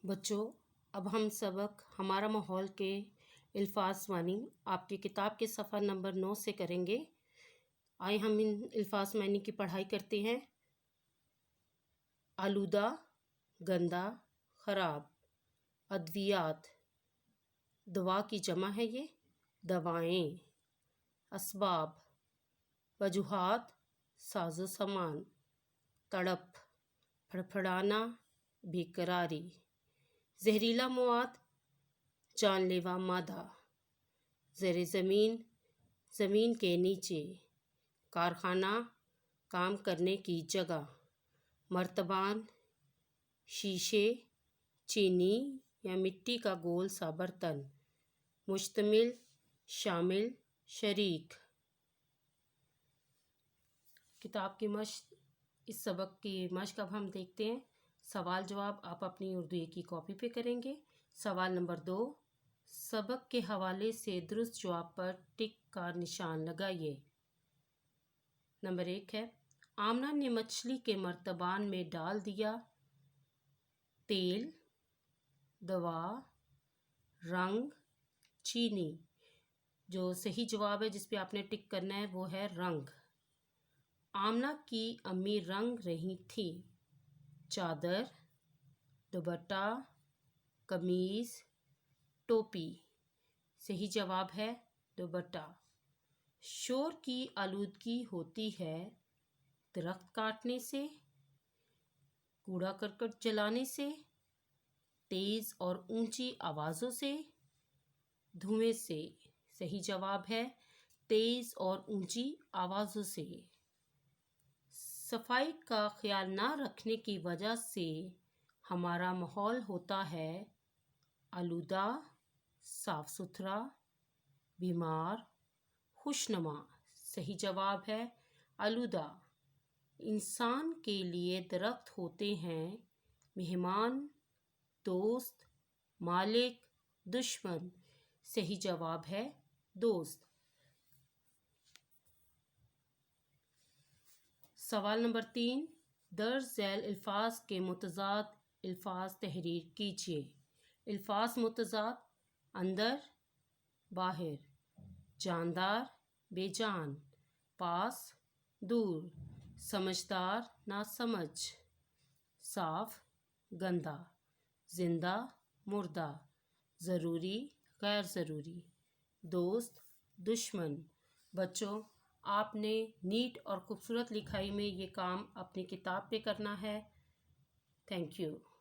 بچوں، اب ہم سبق ہمارا ماحول کے الفاظ معنی آپ کی کتاب کے صفحہ نمبر 9 سے کریں گے۔ آئے ہم ان الفاظ معنی کی پڑھائی کرتے ہیں۔ آلودہ، گندا، خراب۔ ادویات، دوا کی جمع ہے یہ، دوائیں۔ اسباب، وجوہات، ساز و سامان۔ تڑپ، پھڑپھڑانا، بےقراری۔ زہریلا مواد، جان لیوا مادہ۔ زیر زمین، زمین کے نیچے۔ کارخانہ، کام کرنے کی جگہ۔ مرتبان، شیشے، چینی یا مٹی کا گول سا برتن۔ مشتمل، شامل، شریک۔ کتاب کی مشق، اس سبق کی مشق اب ہم دیکھتے ہیں۔ سوال جواب آپ اپنی اردو ایک کی کاپی پہ کریں گے۔ سوال نمبر 2، سبق کے حوالے سے درست جواب پر ٹک کا نشان لگائیے۔ نمبر 1 ہے، آمنہ نے مچھلی کے مرتبان میں ڈال دیا تیل، دوا، رنگ، چینی۔ جو صحیح جواب ہے جس پہ آپ نے ٹک کرنا ہے وہ ہے رنگ۔ آمنہ کی امی رنگ رہی تھی چادر، دوپٹہ، قمیض، ٹوپی۔ صحیح جواب ہے دوپٹہ۔ شور کی آلودگی ہوتی ہے درخت کاٹنے سے، کوڑا کرکٹ جلانے سے، تیز اور اونچی آوازوں سے، دھوئیں سے۔ صحیح جواب ہے تیز اور اونچی آوازوں سے۔ صفائی کا خیال نہ رکھنے کی وجہ سے ہمارا ماحول ہوتا ہے آلودہ، صاف ستھرا، بیمار، خوشنما۔ صحیح جواب ہے آلودہ۔ انسان کے لیے درخت ہوتے ہیں مہمان، دوست، مالک، دشمن۔ صحیح جواب ہے دوست۔ سوال نمبر 3، درج ذیل الفاظ کے متضاد الفاظ تحریر کیجیے۔ الفاظ متضاد: اندر، باہر، جاندار، بے جان، پاس، دور، سمجھدار، ناسمجھ، صاف، گندا، زندہ، مردہ، ضروری، غیر ضروری، دوست، دشمن۔ بچوں، آپ نے نیٹ اور خوبصورت لکھائی میں یہ کام اپنی کتاب پہ کرنا ہے۔ Thank you.